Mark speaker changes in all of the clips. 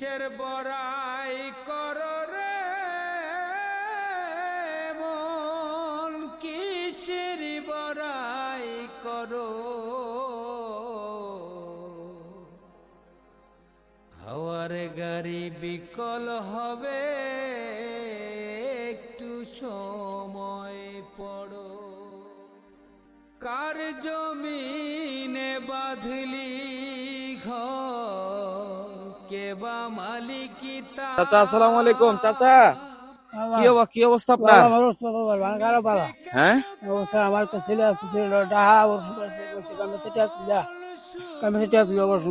Speaker 1: কিসের বড়াই করো রে মন, কিসের বড়াই করো। হাওয়ার গাড়ি বিকল হবে, একটু সময় পড়ো। কার জমিনে বাঁধলি ঘর, কে বা মালিকি তার।
Speaker 2: চাচা আসসালামু আলাইকুম। চাচা কি অবস্থা আপনার? হ্যাঁ,
Speaker 3: আমার একটা ছেলে আছে, ছেলেটা অপারেশন করেছে,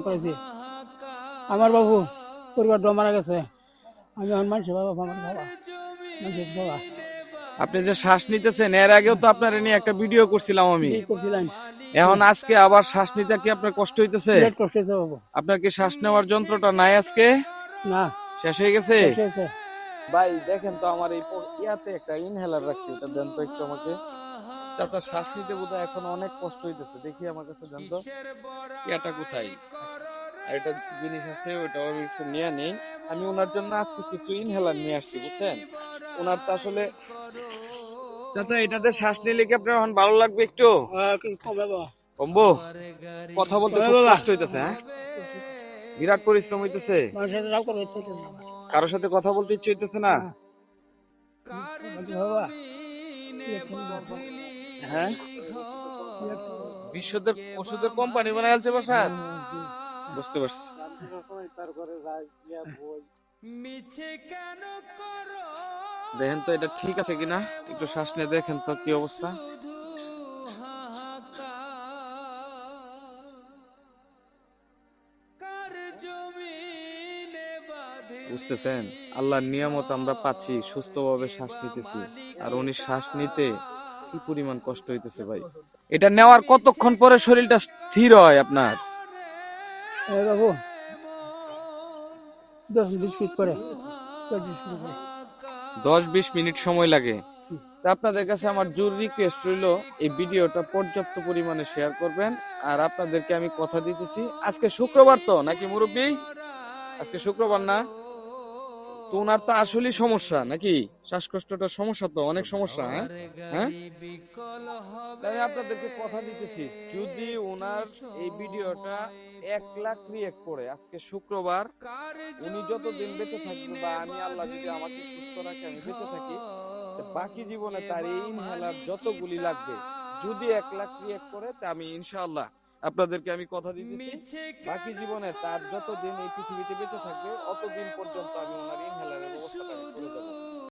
Speaker 3: করেছে। আমার বাবু পরিবার মারা গেছে। আমি আমার মানুষের বাবা, আমার বাবা মানুষের বাবা
Speaker 2: আপনি যে শ্বাস নিতেছেন, এর আগেও তো আপনার নিয়ে একটা ভিডিও করছিলাম আমি।
Speaker 3: করছিলাম।
Speaker 2: এখন আজকে আবার শ্বাস নিতে কি আপনার কষ্ট হইতেছে?
Speaker 3: বিরাট কষ্ট হয়েছে বাবু।
Speaker 2: আপনার কি শ্বাস নেওয়ার যন্ত্রটা নাই আজকে?
Speaker 3: না,
Speaker 2: শেষ হয়ে গেছে?
Speaker 3: শেষ হয়েছে।
Speaker 2: ভাই দেখেন তো, আমার এই ইয়াতে একটা ইনহেলার রাখছি, এটা দেন তো একটু আমাকে। চাচা শ্বাস নিতে বোধহয় এখন অনেক কষ্ট হইতেছে, দেখি আমার কাছে দেন তো ইয়াটা কোথায়। আর এটা জিনিস আছে, ওটা আমি একটু নিয়ে নেই। আমি ওনার জন্য আজকে কিছু ইনহেলার নিয়ে আসছি, বুঝছেন। ওনার তো আসলে চাচা এটাতে শ্বাস নিলে কি আপনার এখন ভালো লাগবে একটু? কমবো? কথা বলতে খুব কষ্ট হইতেছে, হ্যাঁ বিরাট পরিশ্রম হইতেছে, কারোর সাথে কথা বলতে ইচ্ছে হইতেছে না। হ্যাঁ, বিশ্বদের ওষুধের কোম্পানি বানায় আলছে বাসার, বুঝতে পারছি। দেখেন তো এটা ঠিক আছে কিনা, একটু শ্বাস নিয়ে দেখেন তো কি অবস্থা। বুঝতেছেন, আল্লাহর নিয়ামত আমরা পাচ্ছি, সুস্থভাবে শ্বাস নিতেছি, আর উনি শ্বাস নিতে কি পরিমাণ কষ্ট হইতেছে ভাই। এটা নেওয়ার কতক্ষণ পরে শরীরটা স্থির হয় আপনার?
Speaker 3: বাবু 10-20 মিনিট পরে।
Speaker 2: 10-20 মিনিট সময় লাগে। তা আপনাদের কাছে আমার জোর রিকোয়েস্ট রইলো, এই ভিডিওটা পর্যাপ্ত পরিমাণে শেয়ার করবেন। আর আপনাদেরকে আমি কথা দিতেছি, আজকে শুক্রবার তো নাকি মুরব্বী? আজকে শুক্রবার না তো, ওনার তো আসলেই সমস্যা নাকি, শ্বাসকষ্টটা সমস্যা, তো অনেক সমস্যা। হ্যাঁ হ্যাঁ, আমি আপনাদেরকে কথা দিতেছি, যদি ওনার এই ভিডিওটা 1 লাখ রিয়েক্ট করে আজকে শুক্রবার, উনি যতদিন বেঁচে থাকবে, বা আমি আল্লাহ যদি আমাকে সুস্থ রাখে, আমি বেঁচে থাকি, বাকি জীবনে তার এই ইনহেলার যতগুলি লাগবে, যদি 1 লাখ রিয়েক্ট করে, তা আমি ইনশাআল্লাহ আপনাদেরকে আমি কথা দিতেছি, বাকি জীবনে তার যতদিন এই পৃথিবীতে বেঁচে থাকবে, অতদিন পর্যন্ত আমি ওনার